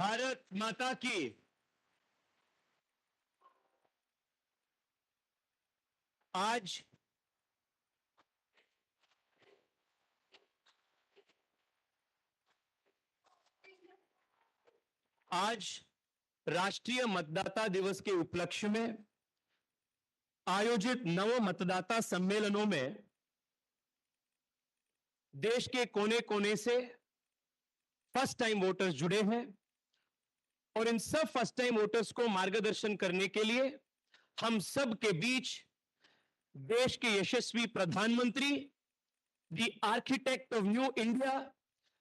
भारत माता की। आज आज राष्ट्रीय मतदाता दिवस के उपलक्ष्य में आयोजित नव मतदाता सम्मेलनों में देश के कोने कोने से फर्स्ट टाइम वोटर्स जुड़े हैं और इन सब फर्स्ट टाइम वोटर्स को मार्गदर्शन करने के लिए हम सब के बीच देश के यशस्वी प्रधानमंत्री, the architect of new India,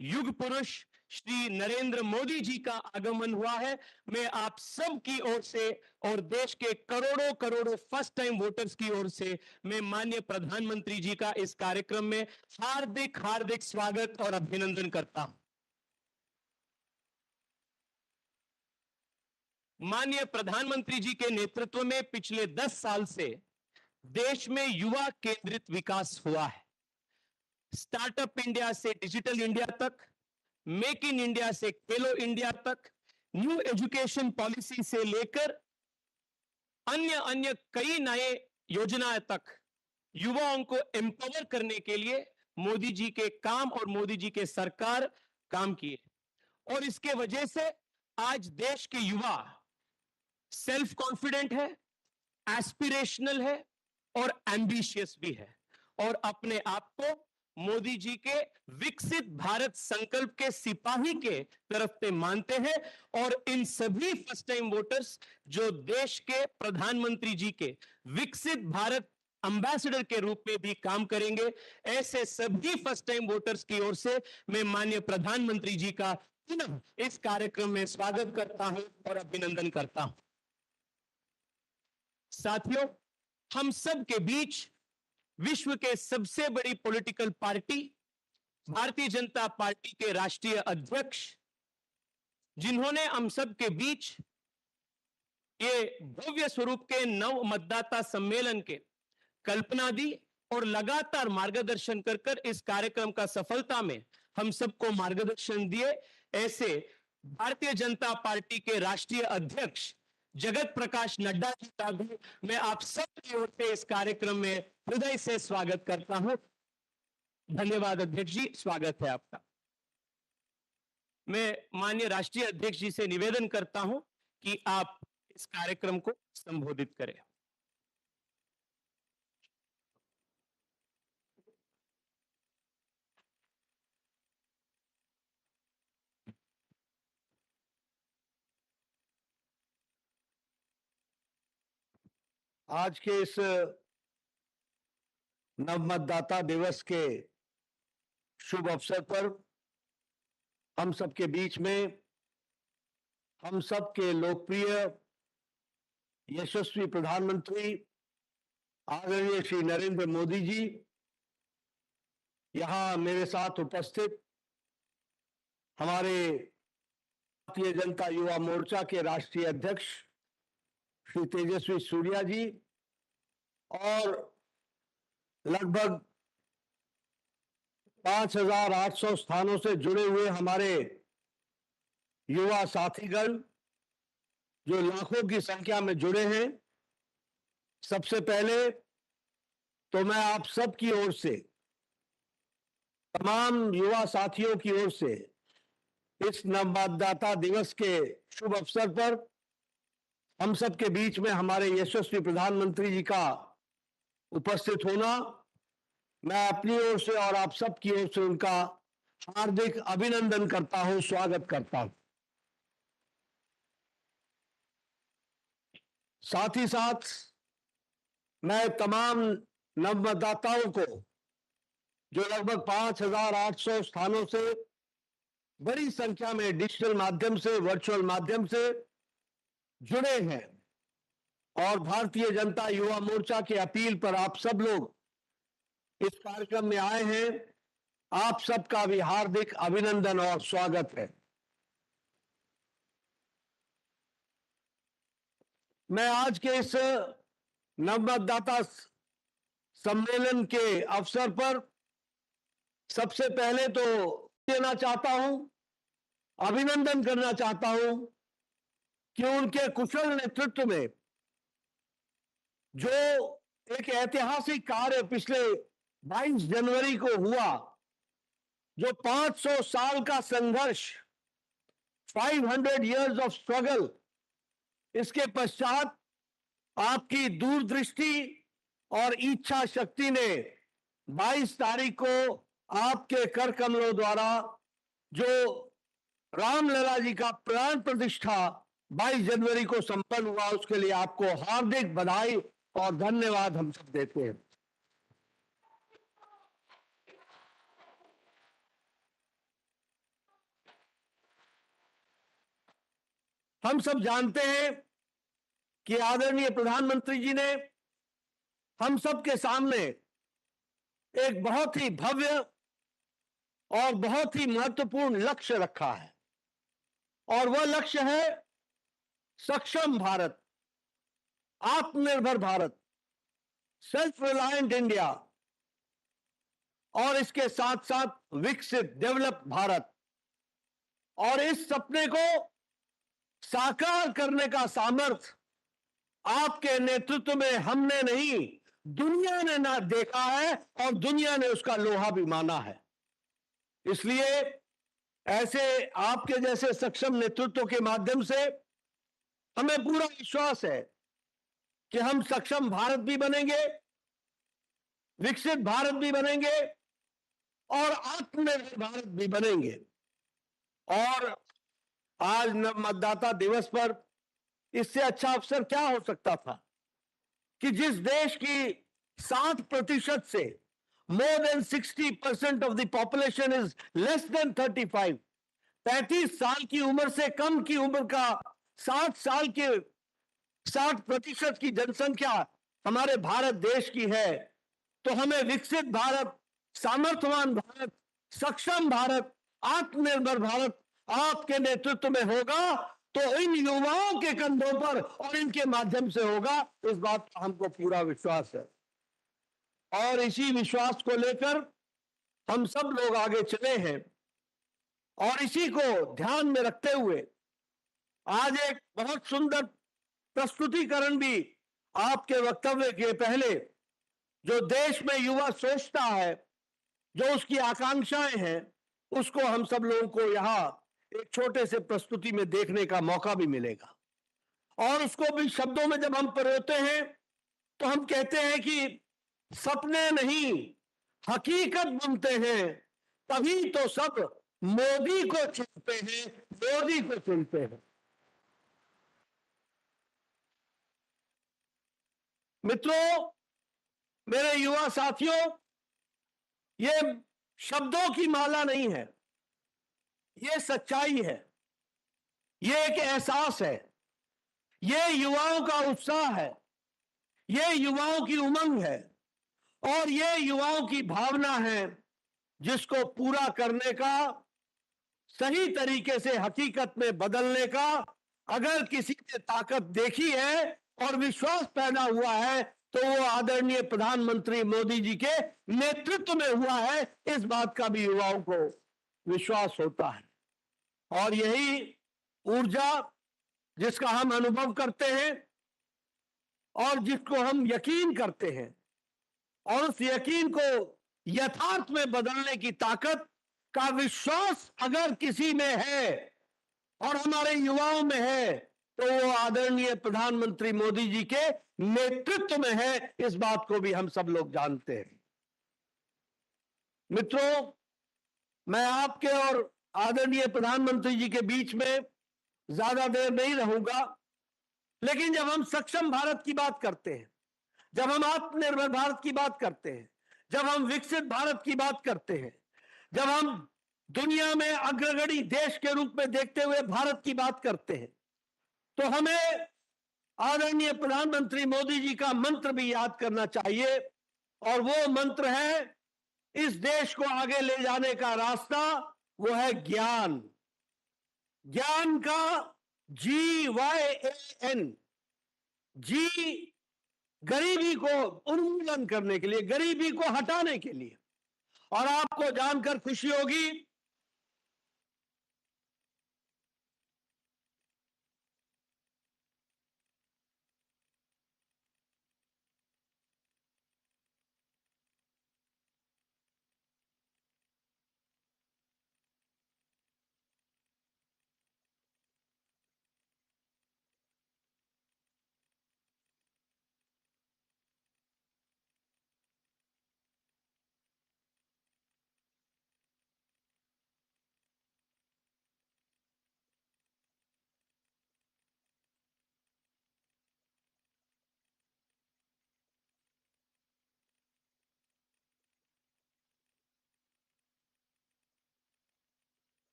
युग पुरुष श्री नरेंद्र मोदी जी का आगमन हुआ है। मैं आप सब की ओर से और देश के करोड़ों करोड़ों फर्स्ट टाइम वोटर्स की ओर से मैं माननीय प्रधानमंत्री जी का इस कार्यक्रम में हार्दिक हार्दिक स्वागत और अभिनंदन करता हूं। माननीय प्रधानमंत्री जी के नेतृत्व में पिछले 10 साल से देश में युवा केंद्रित विकास हुआ है। स्टार्टअप इंडिया से डिजिटल इंडिया तक, मेक इन इंडिया से खेलो इंडिया तक, न्यू एजुकेशन पॉलिसी से लेकर अन्य अन्य कई नए योजनाएं तक युवाओं को एम्पावर करने के लिए मोदी जी के काम और मोदी जी के सरकार काम किए और इसके वजह से आज देश के युवा सेल्फ कॉन्फिडेंट है, एस्पिरेशनल है और एम्बिशियस भी है और अपने आप को मोदी जी के विकसित भारत संकल्प के सिपाही के तरफ से मानते हैं और इन सभी फर्स्ट टाइम वोटर्स जो देश के प्रधानमंत्री जी के विकसित भारत एम्बेसडर के रूप में भी काम करेंगे, ऐसे सभी फर्स्ट टाइम वोटर्स की ओर से मैं माननीय प्रधानमंत्री जी का पुनः इस कार्यक्रम में स्वागत करता हूं और अभिनंदन करता हूं। साथियों, हम सब के बीच विश्व के सबसे बड़ी political party Bharatiya Janata party के राष्ट्रीय अध्यक्ष, जिन्होंने हम सब के बीच ये भव्य स्वरूप के नव मतदाता सम्मेलन के कल्पना दी और लगातार मार्गदर्शन कर कर इस कार्यक्रम का सफलता में हम सबको मार्गदर्शन दिए, ऐसे भारतीय जनता पार्टी के राष्ट्रीय अध्यक्ष जगत प्रकाश नड्डा जी का भी मैं आप सब की ओर से इस कार्यक्रम में हृदय से स्वागत करता हूं। धन्यवाद अध्यक्ष जी, स्वागत है आपका। मैं माननीय राष्ट्रीय अध्यक्ष जी से निवेदन करता हूं कि आप इस कार्यक्रम को संबोधित करें। आज के इस नव मतदाता दिवस के शुभ अवसर पर हम सबके बीच में हम सबके लोकप्रिय यशस्वी प्रधानमंत्री आदरणीय श्री नरेंद्र मोदी जी यहां मेरे साथ उपस्थित हमारे भारतीय जनता युवा मोर्चा के राष्ट्रीय अध्यक्ष श्री तेजस्वी सूर्या जी और लगभग 5,800 स्थानों से जुड़े हुए हमारे युवा साथीगण जो लाखों की संख्या में जुड़े हैं, सबसे पहले तो मैं आप सब की ओर से, तमाम युवा साथियों की ओर से इस नवमतदाता दिवस के शुभ अवसर पर हम सब के बीच में हमारे यशस्वी प्रधानमंत्री जी का उपस्थित होना, मैं अपनी ओर से और आप सब की ओर से उनका हार्दिक अभिनंदन करता हूं, स्वागत करता हूं। साथ ही साथ मैं तमाम नवमतदाताओं को जो लगभग 5,800 स्थानों से बड़ी संख्या में डिजिटल माध्यम से, वर्चुअल माध्यम से जुड़े हैं और भारतीय जनता युवा मोर्चा के अपील पर आप सब लोग इस कार्यक्रम में आए हैं, आप सबका भी हार्दिक अभिनंदन और स्वागत है। मैं आज के इस नवमतदाता सम्मेलन के अवसर पर सबसे पहले तो देना चाहता हूं अभिनंदन करना चाहता हूं कि उनके कुशल नेतृत्व में जो एक ऐतिहासिक कार्य पिछले 22 जनवरी को हुआ, जो 500 साल का संघर्ष, 500 इयर्स ऑफ स्ट्रगल, इसके पश्चात आपकी दूरदृष्टि और इच्छा शक्ति ने 22 तारीख को आपके कर कमलों द्वारा जो रामलला जी का प्राण प्रतिष्ठा 22 जनवरी को संपन्न हुआ, उसके लिए आपको हार्दिक बधाई और धन्यवाद हम सब देते हैं। हम सब जानते हैं कि आदरणीय प्रधानमंत्री जी ने हम सब के सामने एक बहुत ही भव्य और बहुत ही महत्वपूर्ण लक्ष्य रखा है, और वह लक्ष्य है सक्षम भारत, आत्मनिर्भर भारत, सेल्फ रिलायंट इंडिया, और इसके साथ साथ विकसित डेवलप भारत। और इस सपने को साकार करने का सामर्थ्य आपके नेतृत्व में हमने नहीं, दुनिया ने ना देखा है, और दुनिया ने उसका लोहा भी माना है। इसलिए ऐसे आपके जैसे सक्षम नेतृत्व के माध्यम से हमें पूरा विश्वास है कि हम सक्षम भारत भी बनेंगे, विकसित भारत भी बनेंगे और आत्मनिर्भर भारत भी बनेंगे। और आज मतदाता दिवस पर इससे अच्छा अवसर क्या हो सकता था कि जिस देश की 60% से more than 60% of the population is less than 35, 35 साल की उम्र से कम की उम्र का 60% की जनसंख्या हमारे भारत देश की है, तो हमें विकसित भारत, सामर्थ्यवान भारत, सक्षम भारत, आत्मनिर्भर भारत आपके नेतृत्व में होगा तो इन युवाओं के कंधों पर और इनके माध्यम से होगा, इस बात का हमको पूरा विश्वास है। और इसी विश्वास को लेकर हम सब लोग आगे चले हैं, और इसी को ध्यान में रखते हुए आज एक बहुत सुंदर प्रस्तुतिकरण भी आपके वक्तव्य के पहले, जो देश में युवा सोचता है, जो उसकी आकांक्षाएं हैं, उसको हम सब लोगों को यहाँ एक छोटे से प्रस्तुति में देखने का मौका भी मिलेगा। और उसको भी शब्दों में जब हम परोते हैं तो हम कहते हैं कि सपने नहीं हकीकत बनते हैं, तभी तो सब मोदी को चुनते हैं, मोदी को चुनते हैं। मित्रों, मेरे युवा साथियों, ये शब्दों की माला नहीं है, ये सच्चाई है, ये एक एहसास है, ये युवाओं का उत्साह है, ये युवाओं की उमंग है, और ये युवाओं की भावना है, जिसको पूरा करने का, सही तरीके से हकीकत में बदलने का अगर किसी ने ताकत देखी है और विश्वास पैदा हुआ है, तो वो आदरणीय प्रधानमंत्री मोदी जी के नेतृत्व में हुआ है। इस बात का भी युवाओं को विश्वास होता है, और यही ऊर्जा जिसका हम अनुभव करते हैं और जिसको हम यकीन करते हैं, और उस यकीन को यथार्थ में बदलने की ताकत का विश्वास अगर किसी में है और हमारे युवाओं में है, तो वो आदरणीय प्रधानमंत्री मोदी जी के नेतृत्व में है। इस बात को भी हम सब लोग जानते हैं। मित्रों, मैं आपके और आदरणीय प्रधानमंत्री जी के बीच में ज्यादा देर नहीं रहूंगा, लेकिन जब हम सक्षम भारत की बात करते हैं, जब हम आत्मनिर्भर भारत की बात करते हैं, जब हम विकसित भारत की बात करते हैं, जब हम दुनिया में अग्रगणी देश के रूप में देखते हुए भारत की बात करते हैं, तो हमें आदरणीय प्रधानमंत्री मोदी जी का मंत्र भी याद करना चाहिए, और वो मंत्र है, इस देश को आगे ले जाने का रास्ता वो है ज्ञान। ज्ञान का GYAN, जी गरीबी को उन्मूलन करने के लिए, गरीबी को हटाने के लिए। और आपको जानकर खुशी होगी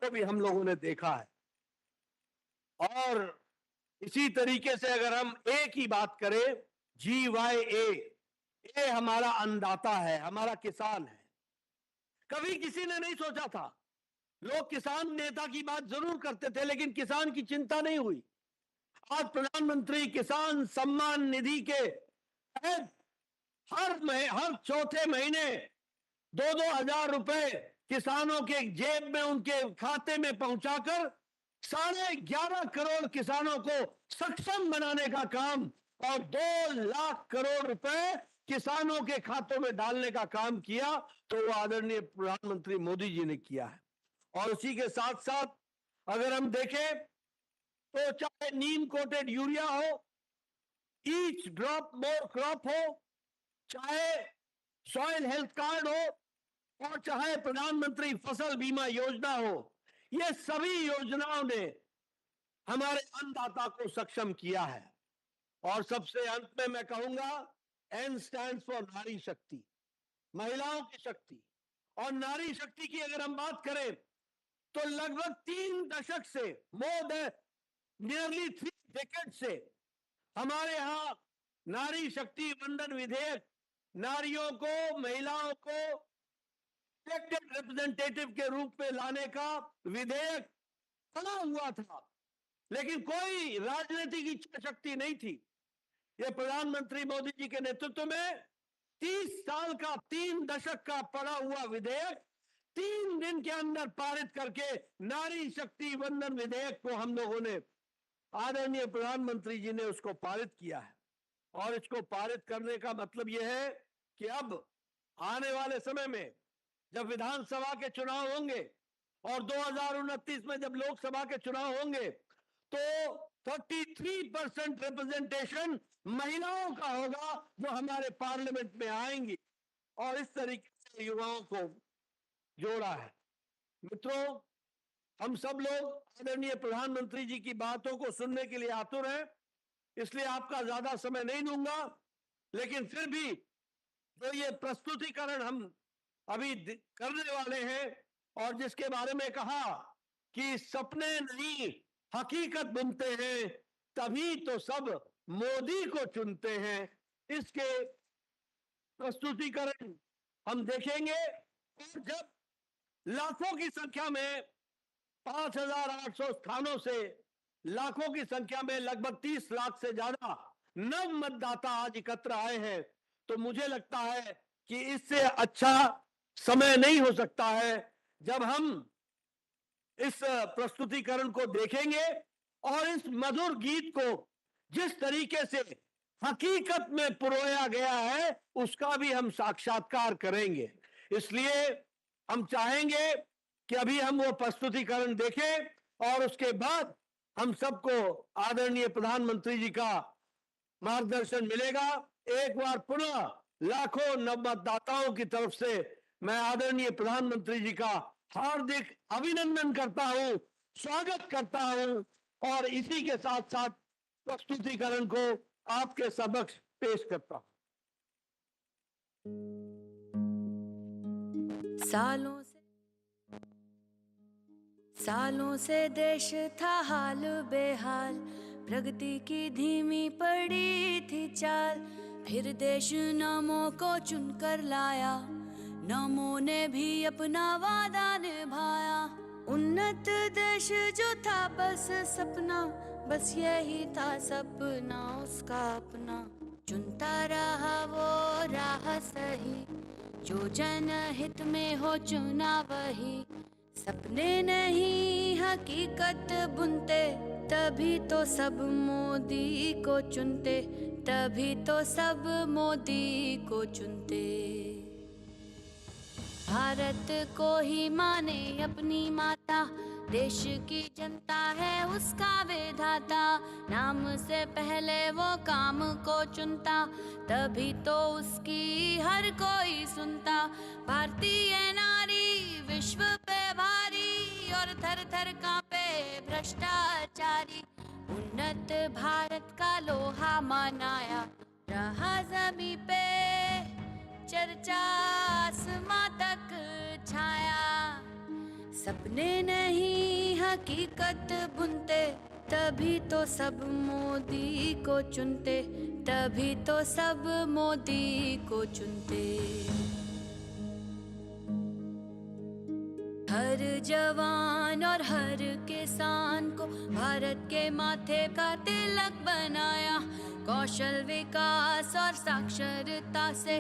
को भी हम लोगों ने देखा है। और इसी तरीके से अगर हम ए की बात करें, GYA, ये हमारा अन्नदाता है, हमारा किसान है। कभी किसी ने नहीं सोचा था, लोग किसान नेता की बात जरूर करते थे लेकिन किसान की चिंता नहीं हुई। आज प्रधानमंत्री किसान सम्मान निधि के तहत हर चौथे महीने 2-2 हजार रुपए किसानों के जेब में, उनके खाते में पहुंचाकर 11.5 करोड़ किसानों को सक्षम बनाने का काम और 2 लाख करोड़ रुपए किसानों के खातों में डालने का काम किया, तो वो आदरणीय प्रधानमंत्री मोदी जी ने किया है। और उसी के साथ साथ अगर हम देखें तो चाहे नीम कोटेड यूरिया हो, ईच ड्रॉप मोर क्रॉप हो, चाहे सॉइल हेल्थ कार्ड हो और चाहे प्रधानमंत्री फसल बीमा योजना हो, ये सभी योजनाओं ने हमारे अन्नदाता को सक्षम किया है। और सबसे अंत में मैं कहूंगा, एन स्टैंड्स फॉर नारी शक्ति, महिलाओं की शक्ति। और नारी शक्ति की अगर हम बात करें तो लगभग 3 दशक से, मोर देन नियरली 3 डेकेड से हमारे यहां नारी शक्ति वंदन विधेयक नारियों को, महिलाओं को इलेक्टेड रिप्रेजेंटेटिव के रूप में लाने का विधेयक बना हुआ था, लेकिन कोई राजनीतिक इच्छा शक्ति नहीं थी। ये प्रधानमंत्री मोदी जी के नेतृत्व में 30 साल का, 3 दशक का पड़ा हुआ विधेयक 3 दिन के अंदर पारित करके नारी शक्ति वंदन विधेयक को हम लोगों ने, आदरणीय प्रधानमंत्री जी ने उसको पारित किया है। और इसको पारित करने का मतलब यह है कि अब आने वाले समय में जब विधानसभा के चुनाव होंगे और 2029 में जब लोकसभा के चुनाव होंगे तो 33% रिप्रेजेंटेशन महिलाओं का होगा जो हमारे पार्लियामेंट में आएंगी। और इस तरीके से युवाओं को जोड़ा है। मित्रों, हम सब लोग आदरणीय प्रधानमंत्री जी की बातों को सुनने के लिए आतुर हैं, इसलिए आपका ज्यादा समय नहीं लूंगा, लेकिन फिर भी जो ये प्रस्तुतिकरण हम अभी करने वाले हैं और जिसके बारे में कहा कि सपने नहीं हकीकत बुनते हैं, तभी तो सब मोदी को चुनते हैं, इसके प्रस्तुतिकरण हम देखेंगे। और जब लाखों की संख्या में 5,800 स्थानों से लाखों की संख्या में लगभग 30 लाख से ज्यादा नव मतदाता आज एकत्र आए हैं, तो मुझे लगता है कि इससे अच्छा समय नहीं हो सकता है जब हम इस प्रस्तुतिकरण को देखेंगे और इस मधुर गीत को जिस तरीके से हकीकत में पिरोया गया है उसका भी हम साक्षात्कार करेंगे। इसलिए हम चाहेंगे कि अभी हम वो प्रस्तुतिकरण देखें और उसके बाद हम सबको आदरणीय प्रधानमंत्री जी का मार्गदर्शन मिलेगा। एक बार पुनः लाखों नवमतदाताओं की तरफ से मैं आदरणीय प्रधानमंत्री जी का हार्दिक अभिनंदन करता हूं, स्वागत करता हूं और इसी के साथ साथ प्रस्तुतिकरण को आपके समक्ष पेश करता हूं। सालों से देश था हाल बेहाल, प्रगति की धीमी पड़ी थी चाल। फिर देश नमो को चुनकर लाया, नमो ने भी अपना वादा निभाया। उन्नत देश जो था बस सपना, बस यही था सपना उसका अपना। चुनता रहा वो राह सही, जो जनहित में हो चुना वही। सपने नहीं हकीकत बुनते, तभी तो सब मोदी को चुनते, तभी तो सब मोदी को चुनते। भारत को ही माने अपनी माता, देश की जनता है उसका विधाता। नाम से पहले वो काम को चुनता, तभी तो उसकी हर कोई सुनता। भारतीय नारी विश्व पे भारी और थर थर कांपे भ्रष्टाचारी। उन्नत भारत का लोहा मनाया, रहा जमी पे चर्चा आसमां तक छाया। सपने नहीं हकीकत बुनते, तभी तो सब मोदी को चुनते, तभी तो सब मोदी को चुनते। हर जवान और हर किसान को भारत के माथे का तिलक बनाया, कौशल विकास और साक्षरता से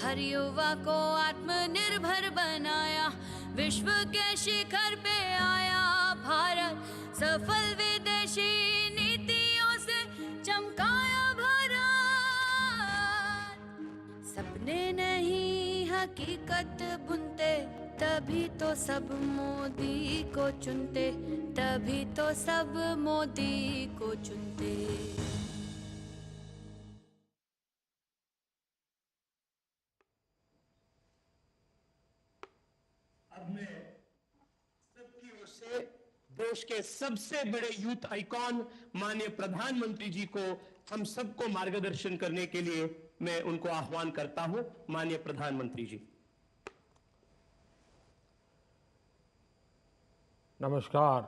हर युवा को आत्मनिर्भर बनाया। विश्व के शिखर पे आया भारत, सफल विदेशी नीतियों से चमकाया भारत। सपने नहीं हकीकत बुनते, तभी तो सब मोदी को चुनते, तभी तो सब मोदी को चुनते। अब मैं सबकी ओर से देश के सबसे बड़े यूथ आइकॉन माननीय प्रधानमंत्री जी को, हम सबको मार्गदर्शन करने के लिए मैं उनको आह्वान करता हूं। माननीय प्रधानमंत्री जी। नमस्कार।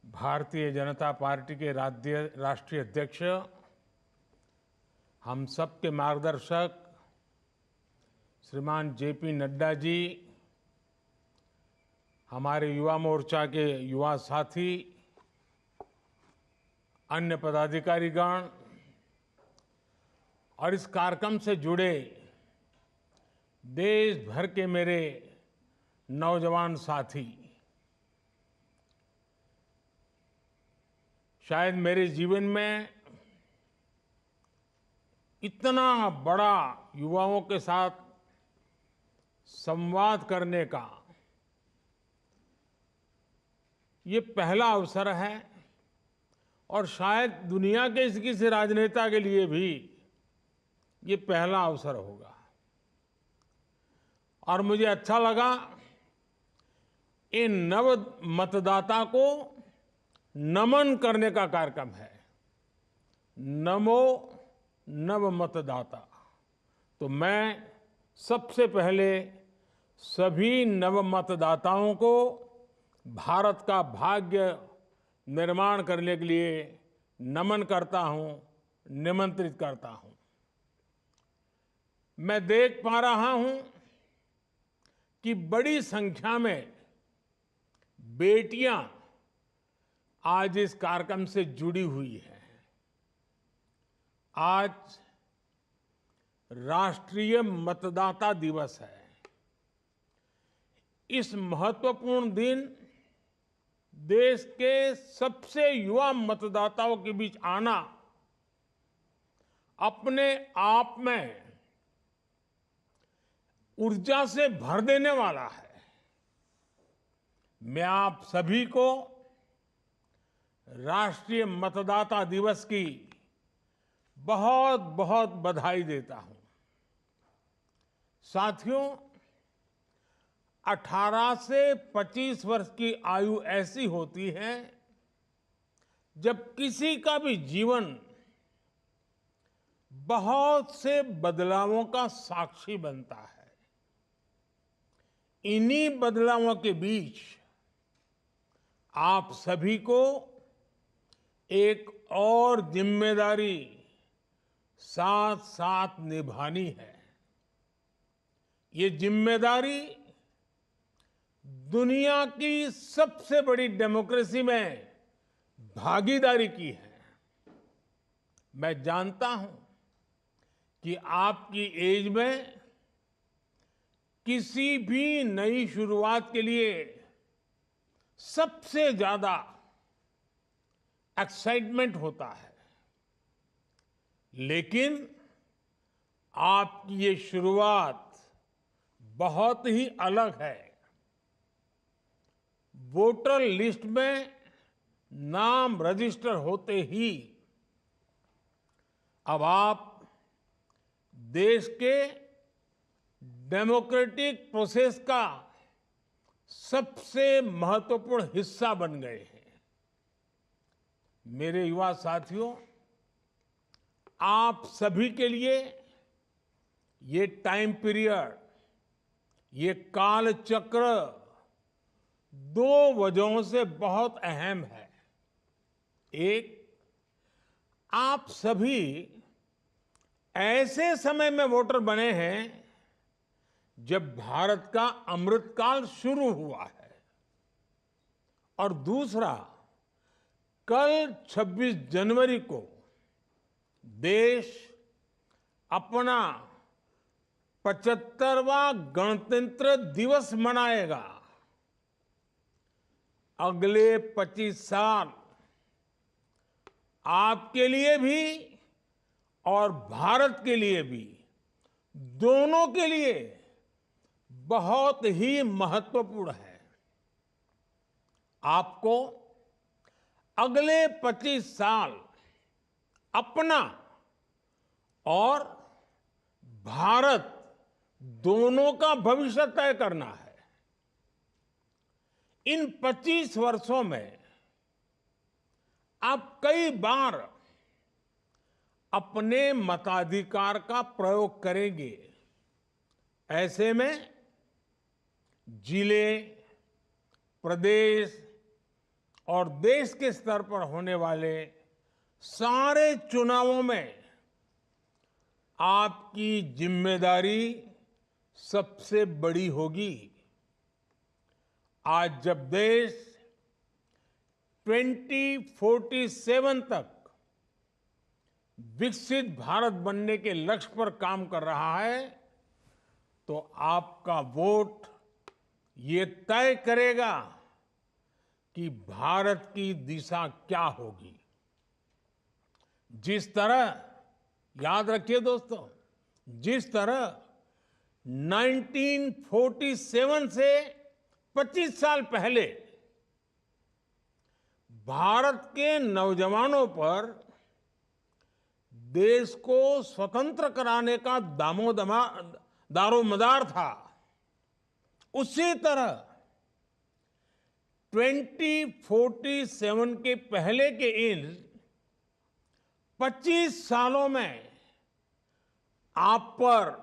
भारतीय जनता पार्टी के राष्ट्रीय अध्यक्ष, हम सबके मार्गदर्शक श्रीमान जेपी नड्डा जी, हमारे युवा मोर्चा के युवा साथी, अन्य पदाधिकारीगण और इस कार्यक्रम से जुड़े देश भर के मेरे नौजवान साथी, शायद मेरे जीवन में इतना बड़ा युवाओं के साथ संवाद करने का ये पहला अवसर है, और शायद दुनिया के किसी राजनेता के लिए भी ये पहला अवसर होगा। और मुझे अच्छा लगा इन नव मतदाता को नमन करने का कार्यक्रम है। नमो नव मतदाता। तो मैं सबसे पहले सभी नव मतदाताओं को भारत का भाग्य निर्माण करने के लिए नमन करता हूं, निमंत्रित करता हूं। मैं देख पा रहा हूं कि बड़ी संख्या में बेटियां आज इस कार्यक्रम से जुड़ी हुई हैं। आज राष्ट्रीय मतदाता दिवस है। इस महत्वपूर्ण दिन देश के सबसे युवा मतदाताओं के बीच आना अपने आप में ऊर्जा से भर देने वाला है। मैं आप सभी को राष्ट्रीय मतदाता दिवस की बहुत बहुत बधाई देता हूं। साथियों, 18 से 25 वर्ष की आयु ऐसी होती है जब किसी का भी जीवन बहुत से बदलावों का साक्षी बनता है। इन्हीं बदलावों के बीच आप सभी को एक और जिम्मेदारी साथ साथ निभानी है। ये जिम्मेदारी दुनिया की सबसे बड़ी डेमोक्रेसी में भागीदारी की है। मैं जानता हूं कि आपकी एज में किसी भी नई शुरुआत के लिए सबसे ज्यादा एक्साइटमेंट होता है, लेकिन आपकी ये शुरुआत बहुत ही अलग है। वोटर लिस्ट में नाम रजिस्टर होते ही अब आप देश के डेमोक्रेटिक प्रोसेस का सबसे महत्वपूर्ण हिस्सा बन गए हैं। मेरे युवा साथियों, आप सभी के लिए ये टाइम पीरियड ये काल चक्र दो वजहों से बहुत अहम है। एक, आप सभी ऐसे समय में वोटर बने हैं जब भारत का अमृतकाल शुरू हुआ है, और दूसरा, कल 26 जनवरी को देश अपना 75वां गणतंत्र दिवस मनाएगा। अगले 25 साल आपके लिए भी और भारत के लिए भी, दोनों के लिए बहुत ही महत्वपूर्ण है। आपको अगले 25 साल अपना और भारत दोनों का भविष्य तय करना है। इन 25 वर्षों में आप कई बार अपने मताधिकार का प्रयोग करेंगे। ऐसे में जिले, प्रदेश और देश के स्तर पर होने वाले सारे चुनावों में आपकी जिम्मेदारी सबसे बड़ी होगी। आज जब देश 2047 तक विकसित भारत बनने के लक्ष्य पर काम कर रहा है, तो आपका वोट ये तय करेगा कि भारत की दिशा क्या होगी। जिस तरह, याद रखिए दोस्तों, जिस तरह 1947 से 25 साल पहले भारत के नौजवानों पर देश को स्वतंत्र कराने का दारोमदार था, उसी तरह 2047 के पहले के इन 25 सालों में आप पर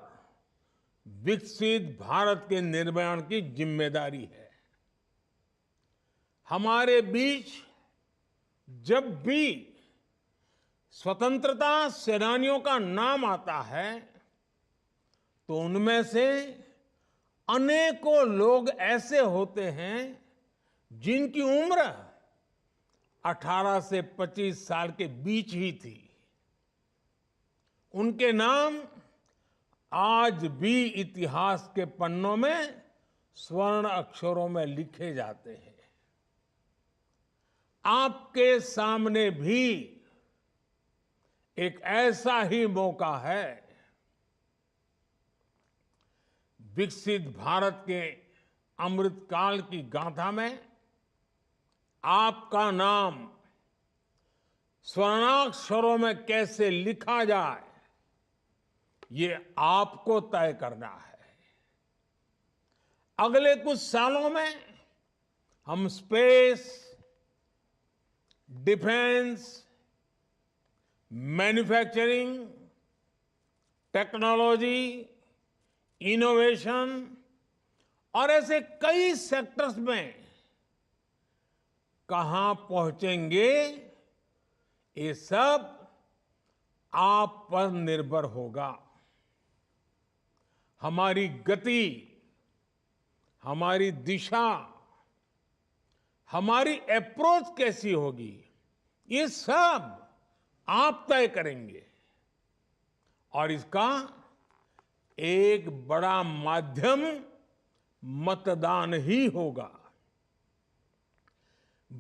विकसित भारत के निर्माण की जिम्मेदारी है। हमारे बीच जब भी स्वतंत्रता सेनानियों का नाम आता है, तो उनमें से अनेकों लोग ऐसे होते हैं जिनकी उम्र 18 से 25 साल के बीच ही थी। उनके नाम आज भी इतिहास के पन्नों में स्वर्ण अक्षरों में लिखे जाते हैं। आपके सामने भी एक ऐसा ही मौका है। विकसित भारत के अमृतकाल की गाथा में आपका नाम स्वर्णाक्षरों में कैसे लिखा जाए, ये आपको तय करना है। अगले कुछ सालों में हम space, defence, manufacturing, technology, innovation और ऐसे कई सेक्टर्स में कहां पहुंचेंगे, ये सब आप पर निर्भर होगा। हमारी गति, हमारी दिशा, हमारी अप्रोच कैसी होगी, ये सब आप तय करेंगे। और इसका एक बड़ा माध्यम मतदान ही होगा।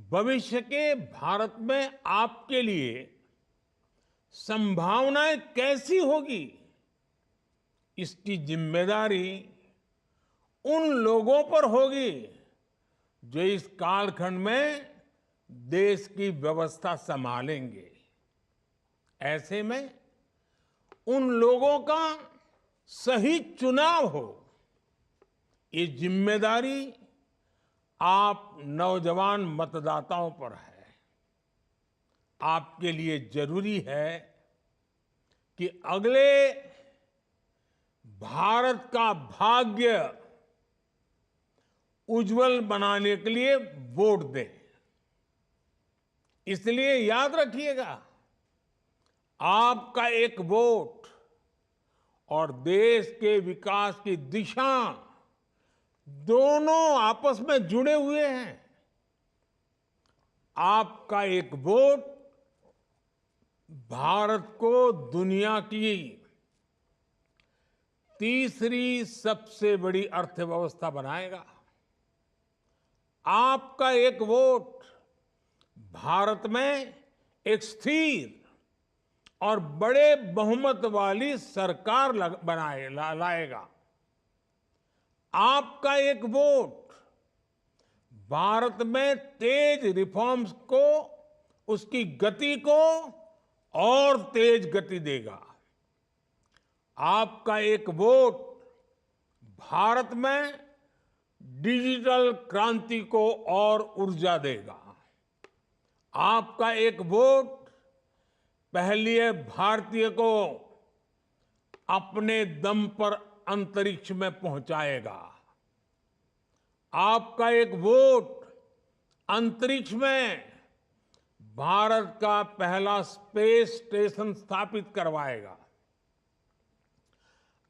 भविष्य के भारत में आपके लिए संभावनाएं कैसी होगी, इसकी जिम्मेदारी उन लोगों पर होगी जो इस कालखंड में देश की व्यवस्था संभालेंगे। ऐसे में उन लोगों का सही चुनाव हो, ये जिम्मेदारी आप नौजवान मतदाताओं पर है। आपके लिए जरूरी है कि अगले भारत का भाग्य उज्जवल बनाने के लिए वोट दें। इसलिए याद रखिएगा, आपका एक वोट और देश के विकास की दिशा दोनों आपस में जुड़े हुए हैं। आपका एक वोट भारत को दुनिया की तीसरी सबसे बड़ी अर्थव्यवस्था बनाएगा। आपका एक वोट भारत में एक स्थिर और बड़े बहुमत वाली सरकार लाएगा। आपका एक वोट भारत में तेज रिफॉर्म्स को, उसकी गति को और तेज गति देगा। आपका एक वोट भारत में डिजिटल क्रांति को और ऊर्जा देगा। आपका एक वोट पहली भारतीय को अपने दम पर अंतरिक्ष में पहुंचाएगा। आपका एक वोट अंतरिक्ष में भारत का पहला स्पेस स्टेशन स्थापित करवाएगा।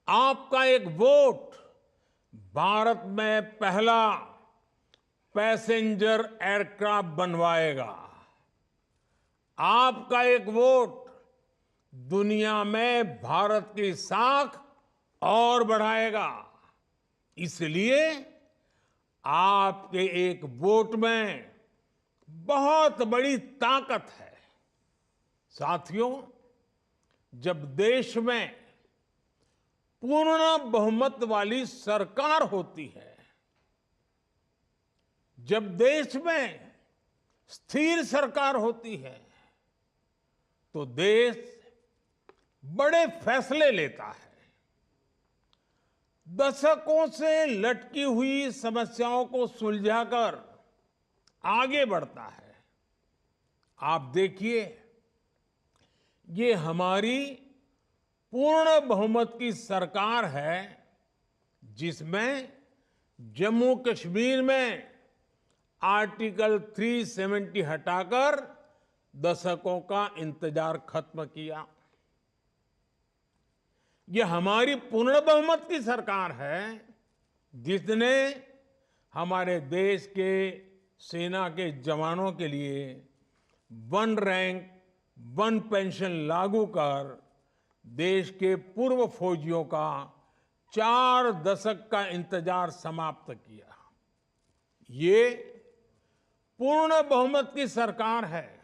आपका एक वोट भारत में पहला पैसेंजर एयरक्राफ्ट बनवाएगा। आपका एक वोट दुनिया में भारत की साख और बढ़ाएगा। इसलिए आपके एक वोट में बहुत बड़ी ताकत है। साथियों, जब देश में पूर्ण बहुमत वाली सरकार होती है, जब देश में स्थिर सरकार होती है, तो देश बड़े फैसले लेता है, दशकों से लटकी हुई समस्याओं को सुलझाकर आगे बढ़ता है। आप देखिए, ये हमारी पूर्ण बहुमत की सरकार है, जिसमें जम्मू कश्मीर में आर्टिकल 370 हटाकर दशकों का इंतजार खत्म किया। यह हमारी पूर्ण बहुमत की सरकार है, जिसने हमारे देश के सेना के जवानों के लिए 1 रैंक 1 पेंशन लागू कर देश के पूर्व फौजियों का 4 दशक का इंतजार समाप्त किया। ये पूर्ण बहुमत की सरकार है,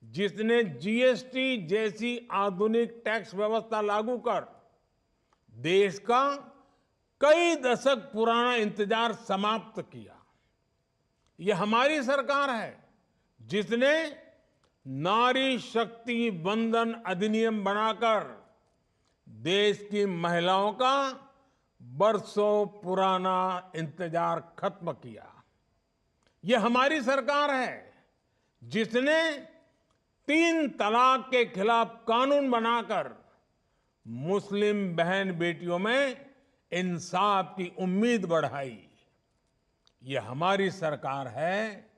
जिसने जीएसटी जैसी आधुनिक टैक्स व्यवस्था लागू कर देश का कई दशक पुराना इंतजार समाप्त किया। यह हमारी सरकार है, जिसने नारी शक्ति वंदन अधिनियम बनाकर देश की महिलाओं का बरसों पुराना इंतजार खत्म किया। यह हमारी सरकार है, जिसने 3 तलाक के खिलाफ कानून बनाकर मुस्लिम बहन बेटियों में इंसाफ की उम्मीद बढ़ाई। यह हमारी सरकार है,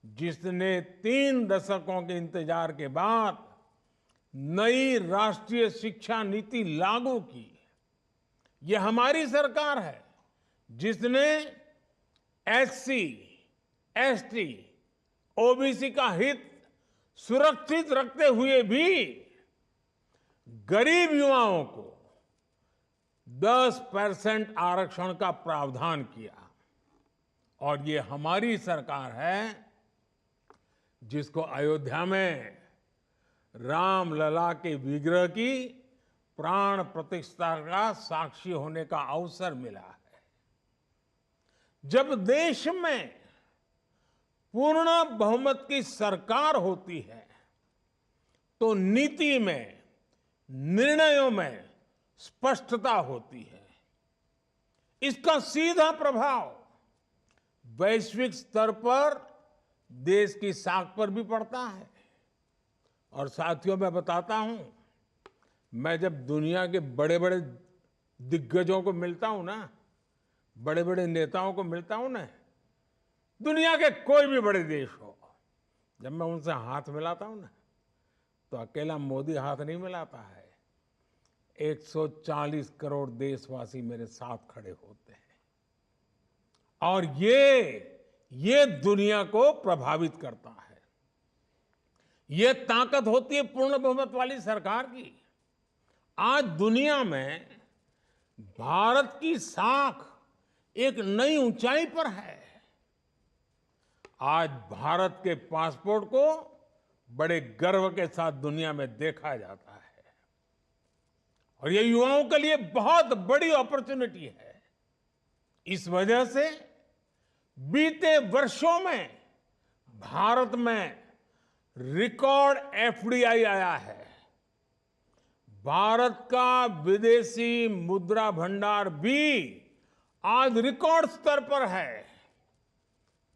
जिसने 3 दशकों के इंतजार के बाद नई राष्ट्रीय शिक्षा नीति लागू की। यह हमारी सरकार है, जिसने एससी, एसटी, ओबीसी का हित सुरक्षित रखते हुए भी गरीब युवाओं को 10% आरक्षण का प्रावधान किया। और ये हमारी सरकार है, जिसको अयोध्या में रामलला के विग्रह की प्राण प्रतिष्ठा का साक्षी होने का अवसर मिला है। जब देश में पूर्ण बहुमत की सरकार होती है, तो नीति में, निर्णयों में स्पष्टता होती है। इसका सीधा प्रभाव वैश्विक स्तर पर देश की साख पर भी पड़ता है। और साथियों, मैं बताता हूं, मैं जब दुनिया के बड़े बड़े दिग्गजों को मिलता हूं ना, बड़े बड़े नेताओं को मिलता हूं ना, दुनिया के कोई भी बड़े देश हो, जब मैं उनसे हाथ मिलाता हूं ना, तो अकेला मोदी हाथ नहीं मिलाता है, 140 करोड़ देशवासी मेरे साथ खड़े होते हैं। और ये दुनिया को प्रभावित करता है। ये ताकत होती है पूर्ण बहुमत वाली सरकार की। आज दुनिया में भारत की साख एक नई ऊंचाई पर है। आज भारत के पासपोर्ट को बड़े गर्व के साथ दुनिया में देखा जाता है और ये युवाओं के लिए बहुत बड़ी अपॉर्चुनिटी है। इस वजह से बीते वर्षों में भारत में रिकॉर्ड एफडीआई आया है। भारत का विदेशी मुद्रा भंडार भी आज रिकॉर्ड स्तर पर है।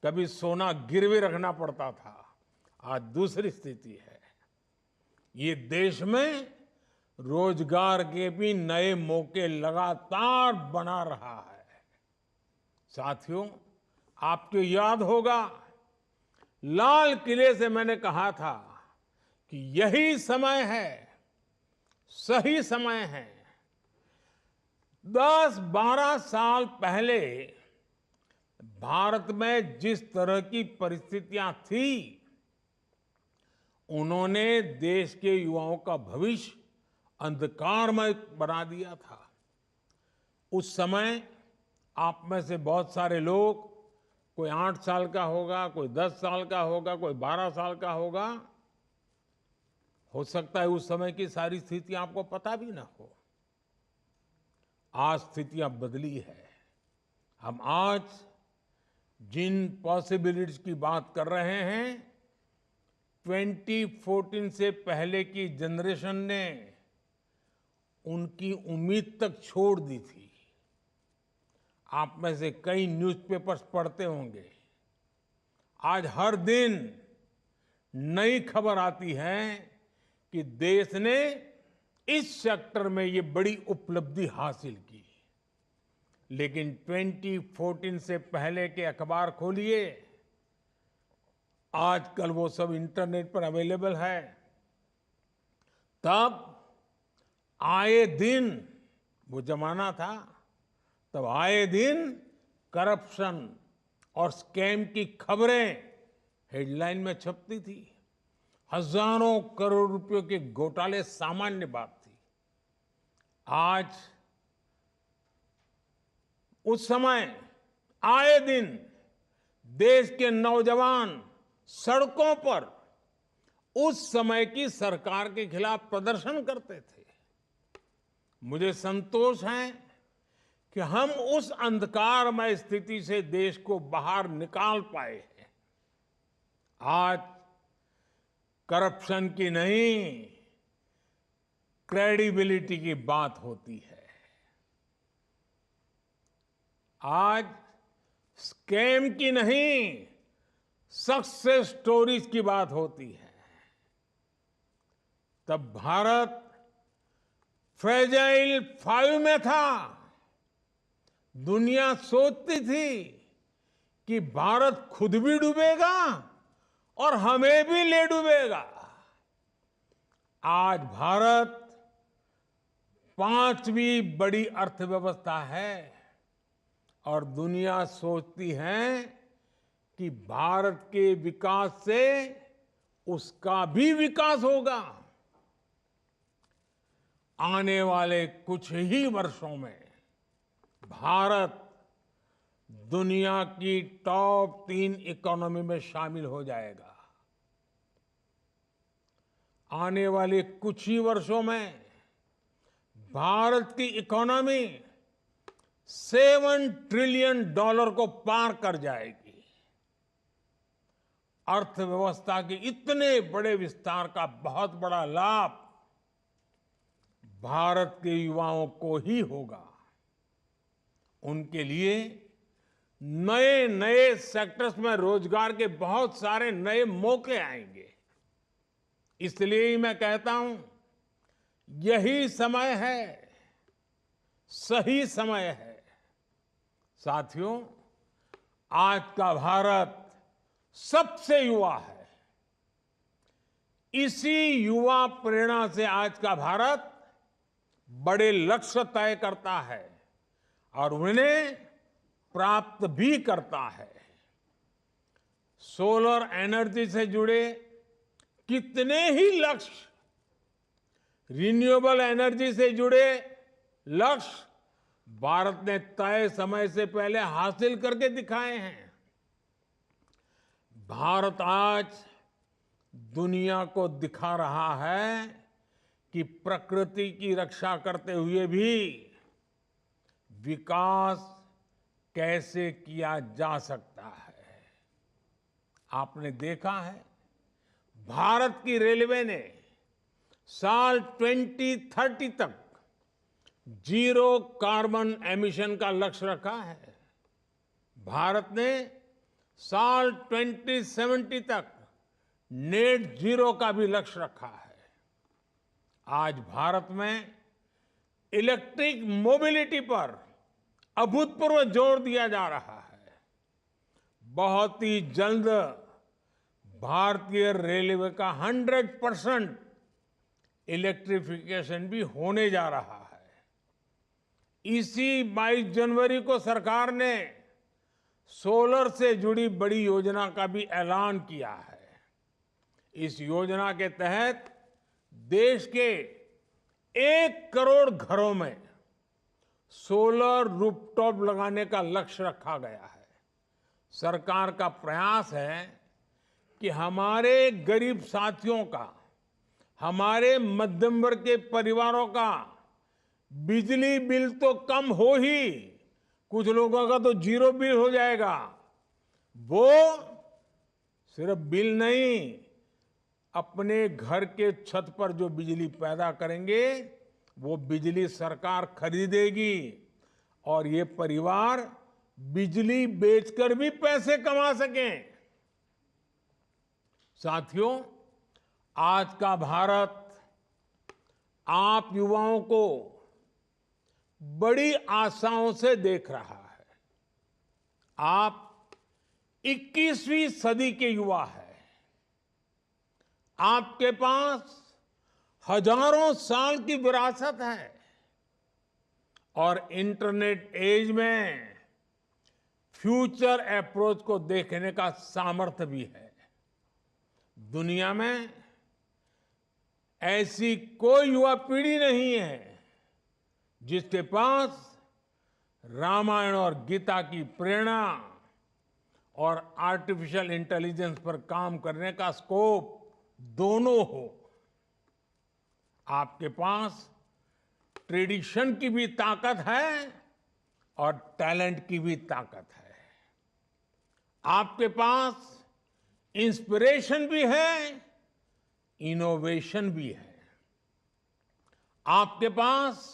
कभी सोना गिरवी रखना पड़ता था, आज दूसरी स्थिति है। ये देश में रोजगार के भी नए मौके लगातार बना रहा है। साथियों, आपको याद होगा, लाल किले से मैंने कहा था कि यही समय है, सही समय है। 10-12 साल पहले भारत में जिस तरह की परिस्थितियां थी, उन्होंने देश के युवाओं का भविष्य अंधकारमय बना दिया था। उस समय आप में से बहुत सारे लोग, कोई 8 साल का होगा, कोई 10 साल का होगा, कोई 12 साल का होगा, हो सकता है उस समय की सारी स्थितियां आपको पता भी ना हो। आज स्थितियां बदली है। हम आज जिन पॉसिबिलिटीज की बात कर रहे हैं, 2014 से पहले की जनरेशन ने उनकी उम्मीद तक छोड़ दी थी। आप में से कई न्यूज़पेपर्स पढ़ते होंगे। आज हर दिन नई खबर आती है कि देश ने इस सेक्टर में ये बड़ी उपलब्धि हासिल की। लेकिन 2014 से पहले के अखबार खोलिए, आजकल वो सब इंटरनेट पर अवेलेबल है। तब आए दिन, वो जमाना था, तब आए दिन करप्शन और स्कैम की खबरें हेडलाइन में छपती थी। हजारों करोड़ रुपयों के घोटाले सामान्य बात थी। आज उस समय आए दिन देश के नौजवान सड़कों पर उस समय की सरकार के खिलाफ प्रदर्शन करते थे। मुझे संतोष है कि हम उस अंधकारमय स्थिति से देश को बाहर निकाल पाए हैं। आज करप्शन की नहीं, क्रेडिबिलिटी की बात होती है। आज स्कैम की नहीं, सक्सेस स्टोरीज की बात होती है। तब भारत फ्रेजाइल 5 में था। दुनिया सोचती थी कि भारत खुद भी डूबेगा और हमें भी ले डूबेगा। आज भारत 5वीं बड़ी अर्थव्यवस्था है और दुनिया सोचती है कि भारत के विकास से उसका भी विकास होगा। आने वाले कुछ ही वर्षों में भारत दुनिया की टॉप 3 इकोनॉमी में शामिल हो जाएगा। आने वाले कुछ ही वर्षों में भारत की इकोनॉमी $7 ट्रिलियन को पार कर जाएगी। अर्थव्यवस्था के इतने बड़े विस्तार का बहुत बड़ा लाभ भारत के युवाओं को ही होगा। उनके लिए नए नए सेक्टर्स में रोजगार के बहुत सारे नए मौके आएंगे। इसलिए ही मैं कहता हूं, यही समय है, सही समय है। साथियों, आज का भारत सबसे युवा है। इसी युवा प्रेरणा से आज का भारत बड़े लक्ष्य तय करता है और उन्हें प्राप्त भी करता है। सोलर एनर्जी से जुड़े कितने ही लक्ष्य, रिन्यूएबल एनर्जी से जुड़े लक्ष्य भारत ने तय समय से पहले हासिल करके दिखाए हैं। भारत आज दुनिया को दिखा रहा है कि प्रकृति की रक्षा करते हुए भी विकास कैसे किया जा सकता है। आपने देखा है, भारत की रेलवे ने साल 2030 तक जीरो कार्बन एमिशन का लक्ष्य रखा है। भारत ने साल 2070 तक नेट जीरो का भी लक्ष्य रखा है। आज भारत में इलेक्ट्रिक मोबिलिटी पर अभूतपूर्व जोर दिया जा रहा है। बहुत ही जल्द भारतीय रेलवे का 100% इलेक्ट्रिफिकेशन भी होने जा रहा है। इसी 22 जनवरी को सरकार ने सोलर से जुड़ी बड़ी योजना का भी ऐलान किया है। इस योजना के तहत देश के 1 करोड़ घरों में सोलर रूफटॉप लगाने का लक्ष्य रखा गया है। सरकार का प्रयास है कि हमारे गरीब साथियों का, हमारे मध्यम वर्ग के परिवारों का बिजली बिल तो कम हो ही, कुछ लोगों का तो जीरो बिल हो जाएगा। वो सिर्फ बिल नहीं, अपने घर के छत पर जो बिजली पैदा करेंगे वो बिजली सरकार खरीदेगी और ये परिवार बिजली बेचकर भी पैसे कमा सकें। साथियों, आज का भारत आप युवाओं को बड़ी आशाओं से देख रहा है। आप 21वीं सदी के युवा हैं। आपके पास हजारों साल की विरासत है और इंटरनेट एज में फ्यूचर अप्रोच को देखने का सामर्थ्य भी है। दुनिया में ऐसी कोई युवा पीढ़ी नहीं है जिसके पास रामायण और गीता की प्रेरणा और आर्टिफिशियल इंटेलिजेंस पर काम करने का स्कोप दोनों हो। आपके पास ट्रेडिशन की भी ताकत है और टैलेंट की भी ताकत है। आपके पास इंस्पिरेशन भी है, इनोवेशन भी है। आपके पास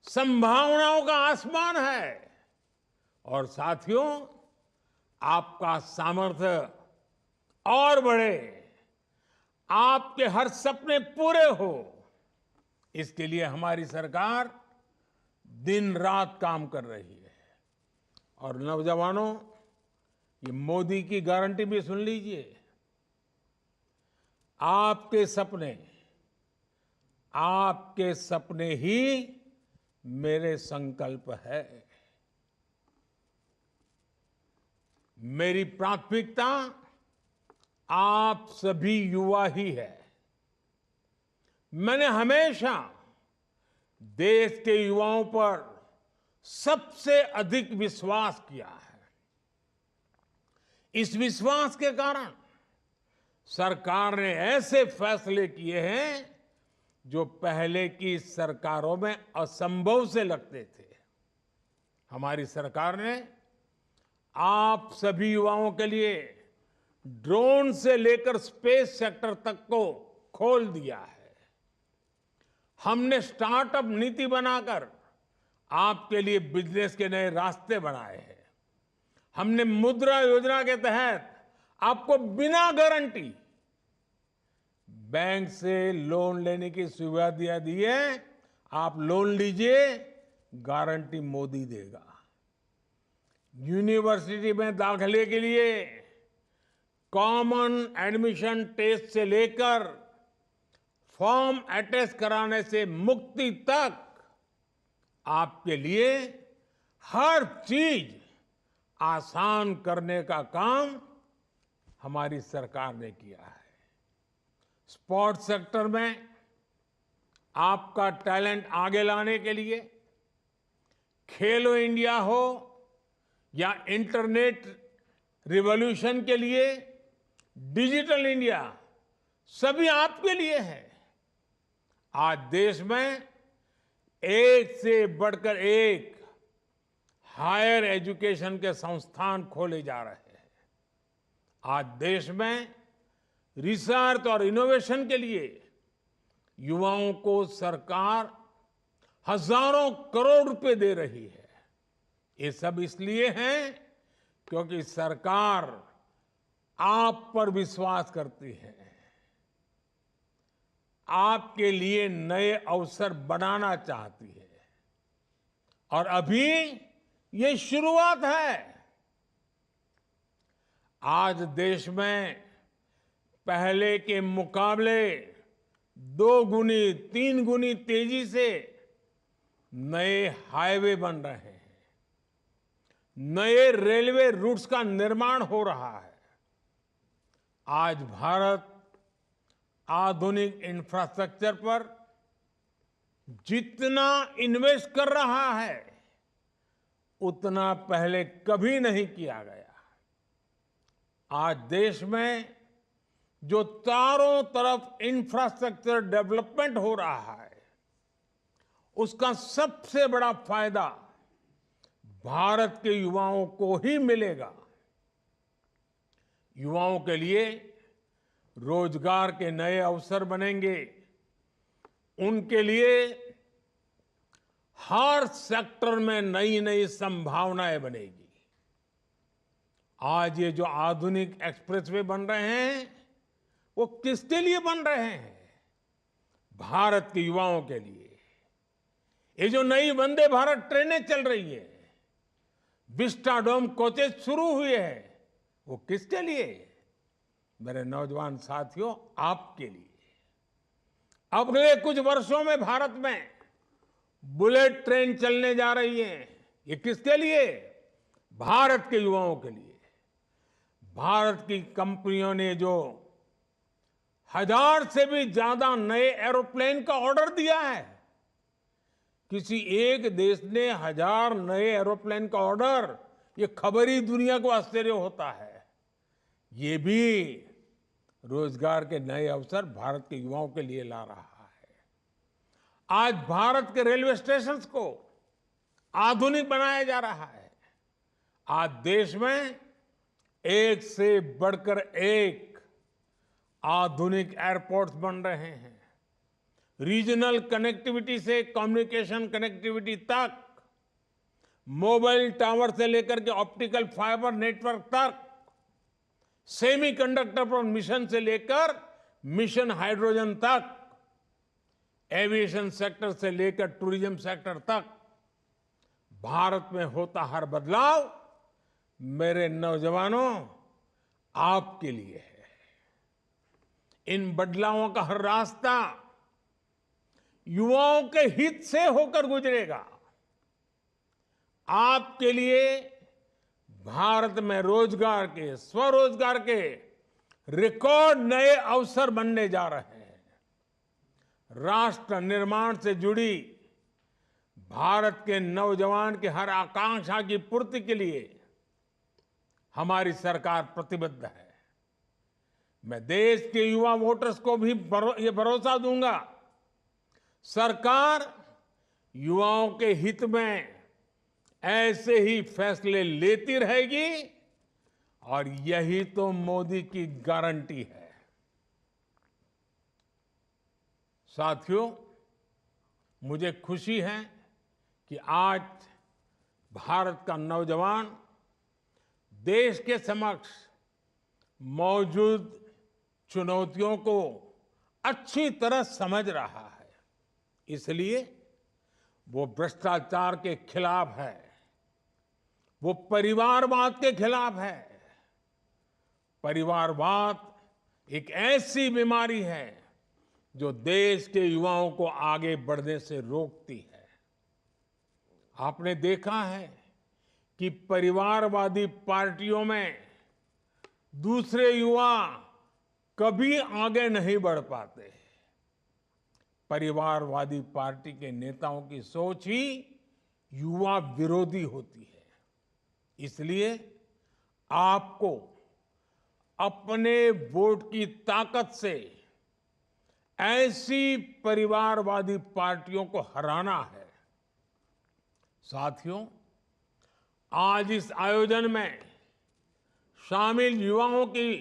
संभावनाओं का आसमान है और साथियों, आपका सामर्थ्य और बढ़े, आपके हर सपने पूरे हो, इसके लिए हमारी सरकार दिन रात काम कर रही है। और नौजवानों, ये मोदी की गारंटी भी सुन लीजिए। आपके सपने ही मेरे संकल्प है। मेरी प्राथमिकता आप सभी युवा ही है। मैंने हमेशा देश के युवाओं पर सबसे अधिक विश्वास किया है। इस विश्वास के कारण सरकार ने ऐसे फैसले किए हैं जो पहले की सरकारों में असंभव से लगते थे। हमारी सरकार ने आप सभी युवाओं के लिए ड्रोन से लेकर स्पेस सेक्टर तक को खोल दिया है। हमने स्टार्टअप नीति बनाकर आपके लिए बिजनेस के नए रास्ते बनाए हैं। हमने मुद्रा योजना के तहत आपको बिना गारंटी बैंक से लोन लेने की सुविधा दी है। आप लोन लीजिए, गारंटी मोदी देगा। यूनिवर्सिटी में दाखिले के लिए कॉमन एडमिशन टेस्ट से लेकर फॉर्म अटेस्ट कराने से मुक्ति तक आपके लिए हर चीज आसान करने का काम हमारी सरकार ने किया है। स्पोर्ट्स सेक्टर में आपका टैलेंट आगे लाने के लिए खेलो इंडिया हो या इंटरनेट रिवॉल्यूशन के लिए डिजिटल इंडिया, सभी आपके लिए है। आज देश में एक से बढ़कर एक हायर एजुकेशन के संस्थान खोले जा रहे हैं। आज देश में रिसर्च और इनोवेशन के लिए युवाओं को सरकार हजारों करोड़ रुपए दे रही है। ये सब इसलिए है क्योंकि सरकार आप पर विश्वास करती है, आपके लिए नए अवसर बनाना चाहती है। और अभी ये शुरुआत है। आज देश में पहले के मुकाबले 2 गुनी 3 गुनी तेजी से नए हाईवे बन रहे हैं, नए रेलवे रूट्स का निर्माण हो रहा है। आज भारत आधुनिक इंफ्रास्ट्रक्चर पर जितना इन्वेस्ट कर रहा है उतना पहले कभी नहीं किया गया। आज देश में जो चारों तरफ इंफ्रास्ट्रक्चर डेवलपमेंट हो रहा है उसका सबसे बड़ा फायदा भारत के युवाओं को ही मिलेगा। युवाओं के लिए रोजगार के नए अवसर बनेंगे, उनके लिए हर सेक्टर में नई नई संभावनाएं बनेगी। आज ये जो आधुनिक एक्सप्रेसवे बन रहे हैं वो किसके लिए बन रहे हैं? भारत के युवाओं के लिए। ये जो नई वंदे भारत ट्रेनें चल रही है, विस्टाडोम कोचेस शुरू हुए हैं, वो किसके लिए? मेरे नौजवान साथियों, आपके लिए। अगले कुछ वर्षों में भारत में बुलेट ट्रेन चलने जा रही है। ये किसके लिए? भारत के युवाओं के लिए। भारत की कंपनियों ने जो 1000 से भी ज्यादा नए एरोप्लेन का ऑर्डर दिया है, किसी एक देश ने 1000 नए एरोप्लेन का ऑर्डर, ये खबर ही दुनिया को आश्चर्य होता है। ये भी रोजगार के नए अवसर भारत के युवाओं के लिए ला रहा है। आज भारत के रेलवे स्टेशन को आधुनिक बनाया जा रहा है। आज देश में एक से बढ़कर एक आधुनिक एयरपोर्ट्स बन रहे हैं। रीजनल कनेक्टिविटी से कम्युनिकेशन कनेक्टिविटी तक, मोबाइल टावर से लेकर के ऑप्टिकल फाइबर नेटवर्क तक, सेमीकंडक्टर पर मिशन से लेकर मिशन हाइड्रोजन तक, एविएशन सेक्टर से लेकर टूरिज्म सेक्टर तक, भारत में होता हर बदलाव मेरे नौजवानों आपके लिए है। इन बदलावों का हर रास्ता युवाओं के हित से होकर गुजरेगा। आपके लिए भारत में रोजगार के, स्वरोजगार के रिकॉर्ड नए अवसर बनने जा रहे हैं। राष्ट्र निर्माण से जुड़ी भारत के नौजवान की हर आकांक्षा की पूर्ति के लिए हमारी सरकार प्रतिबद्ध है। मैं देश के युवा वोटर्स को भी ये भरोसा दूंगा, सरकार युवाओं के हित में ऐसे ही फैसले लेती रहेगी और यही तो मोदी की गारंटी है। साथियों, मुझे खुशी है कि आज भारत का नौजवान देश के समक्ष मौजूद चुनौतियों को अच्छी तरह समझ रहा है। इसलिए वो भ्रष्टाचार के खिलाफ है, वो परिवारवाद के खिलाफ है। परिवारवाद एक ऐसी बीमारी है जो देश के युवाओं को आगे बढ़ने से रोकती है। आपने देखा है कि परिवारवादी पार्टियों में दूसरे युवा कभी आगे नहीं बढ़ पाते। परिवारवादी पार्टी के नेताओं की सोच ही युवा विरोधी होती है। इसलिए आपको अपने वोट की ताकत से ऐसी परिवारवादी पार्टियों को हराना है। साथियों, आज इस आयोजन में शामिल युवाओं की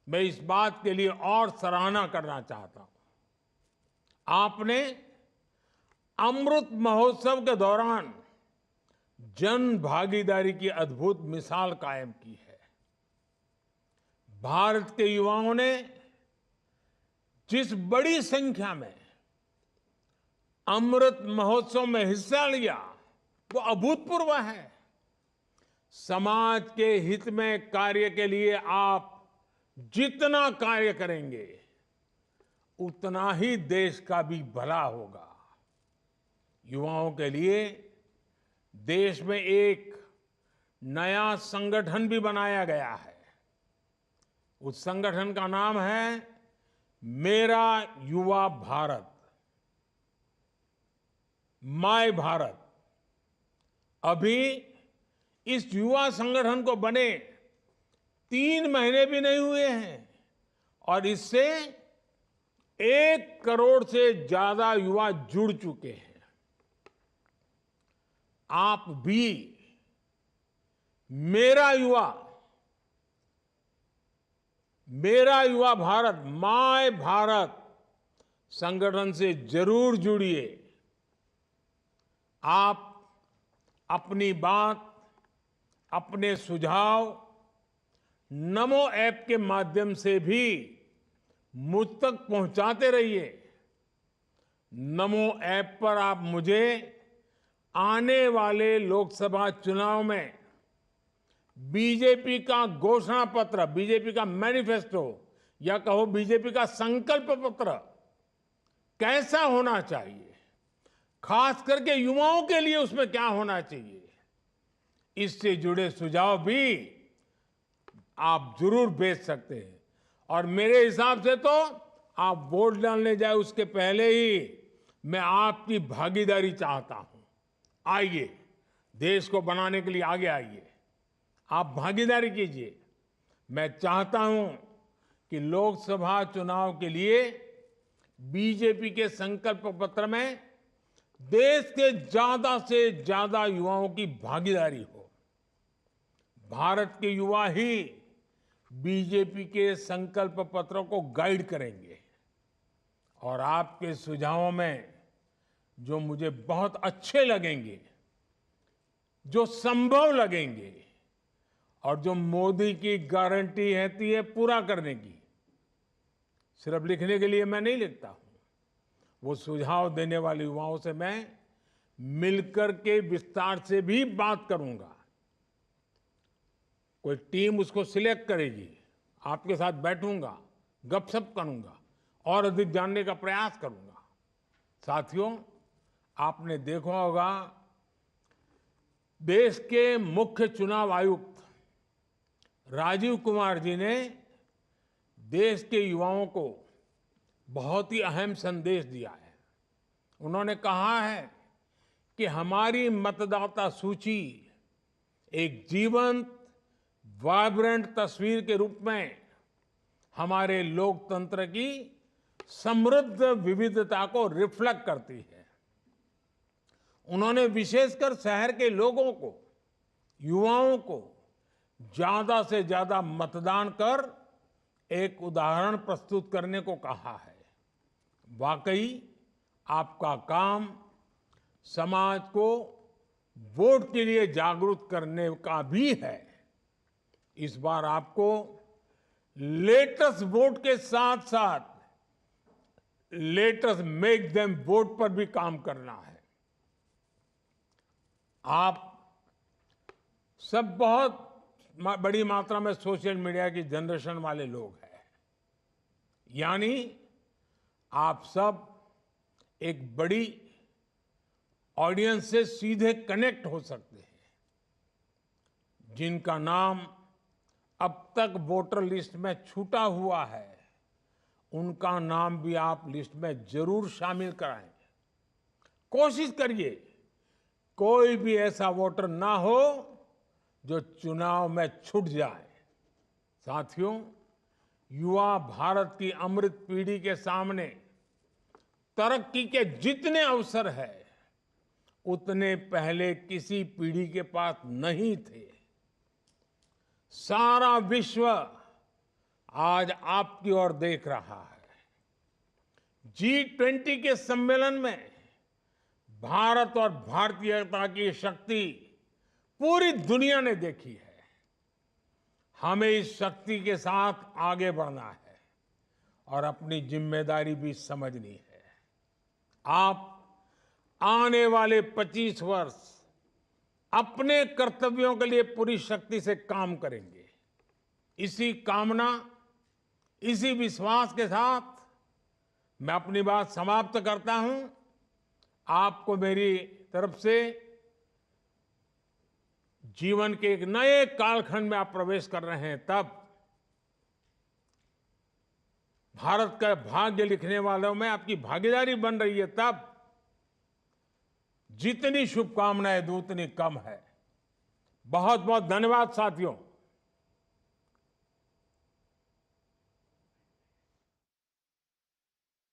मैं इस बात के लिए और सराहना करना चाहता हूं। आपने अमृत महोत्सव के दौरान जन भागीदारी की अद्भुत मिसाल कायम की है। भारत के युवाओं ने जिस बड़ी संख्या में अमृत महोत्सव में हिस्सा लिया वो अभूतपूर्व है। समाज के हित में कार्य के लिए आप जितना कार्य करेंगे उतना ही देश का भी भला होगा। युवाओं के लिए देश में एक नया संगठन भी बनाया गया है। उस संगठन का नाम है मेरा युवा भारत, माय भारत। अभी इस युवा संगठन को बने 3 महीने भी नहीं हुए हैं और इससे 1 करोड़ से ज्यादा युवा जुड़ चुके हैं। आप भी मेरा युवा भारत, माय भारत संगठन से जरूर जुड़िए। आप अपनी बात, अपने सुझाव नमो ऐप के माध्यम से भी मुझ तक पहुंचाते रहिए। नमो ऐप पर आप मुझे आने वाले लोकसभा चुनाव में बीजेपी का घोषणा पत्र, बीजेपी का मैनिफेस्टो या कहो बीजेपी का संकल्प पत्र कैसा होना चाहिए, खास करके युवाओं के लिए उसमें क्या होना चाहिए, इससे जुड़े सुझाव भी आप जरूर भेज सकते हैं। और मेरे हिसाब से तो आप वोट डालने जाए उसके पहले ही मैं आपकी भागीदारी चाहता हूं। आइए, देश को बनाने के लिए आगे आइए, आप भागीदारी कीजिए। मैं चाहता हूं कि लोकसभा चुनाव के लिए बीजेपी के संकल्प पत्र में देश के ज्यादा से ज्यादा युवाओं की भागीदारी हो। भारत के युवा ही बीजेपी के संकल्प पत्र को गाइड करेंगे और आपके सुझावों में जो मुझे बहुत अच्छे लगेंगे, जो संभव लगेंगे और जो मोदी की गारंटी रहती है पूरा करने की, सिर्फ लिखने के लिए मैं नहीं लिखता हूं, वो सुझाव देने वाले युवाओं से मैं मिलकर के विस्तार से भी बात करूंगा। कोई टीम उसको सिलेक्ट करेगी, आपके साथ बैठूंगा, गपशप करूंगा और अधिक जानने का प्रयास करूंगा। साथियों, आपने देखा होगा देश के मुख्य चुनाव आयुक्त राजीव कुमार जी ने देश के युवाओं को बहुत ही अहम संदेश दिया है। उन्होंने कहा है कि हमारी मतदाता सूची एक जीवंत, वाइब्रेंट तस्वीर के रूप में हमारे लोकतंत्र की समृद्ध विविधता को रिफ्लेक्ट करती है। उन्होंने विशेषकर शहर के लोगों को, युवाओं को ज्यादा से ज्यादा मतदान कर एक उदाहरण प्रस्तुत करने को कहा है। वाकई आपका काम समाज को वोट के लिए जागरूक करने का भी है। इस बार आपको लेटेस्ट वोट के साथ साथ लेटेस्ट मेक देम वोट पर भी काम करना है। आप सब बहुत बड़ी मात्रा में सोशल मीडिया की जनरेशन वाले लोग हैं। यानी आप सब एक बड़ी ऑडियंस से सीधे कनेक्ट हो सकते हैं। जिनका नाम अब तक वोटर लिस्ट में छूटा हुआ है, उनका नाम भी आप लिस्ट में जरूर शामिल कराएं। कोशिश करिए कोई भी ऐसा वोटर ना हो जो चुनाव में छूट जाए। साथियों, युवा भारत की अमृत पीढ़ी के सामने तरक्की के जितने अवसर हैं, उतने पहले किसी पीढ़ी के पास नहीं थे। सारा विश्व आज आपकी ओर देख रहा है। G20 के सम्मेलन में भारत और भारतीयता की शक्ति पूरी दुनिया ने देखी है। हमें इस शक्ति के साथ आगे बढ़ना है और अपनी जिम्मेदारी भी समझनी है। आप आने वाले 25 वर्ष अपने कर्तव्यों के लिए पूरी शक्ति से काम करेंगे। इसी कामना, इसी विश्वास के साथ मैं अपनी बात समाप्त करता हूं। आपको मेरी तरफ से जीवन के एक नए कालखंड में आप प्रवेश कर रहे हैं, तब भारत का भाग्य लिखने वालों में आपकी भागीदारी बन रही है, तब जितनी शुभकामनाएं दूं उतनी कम है। बहुत बहुत धन्यवाद साथियों।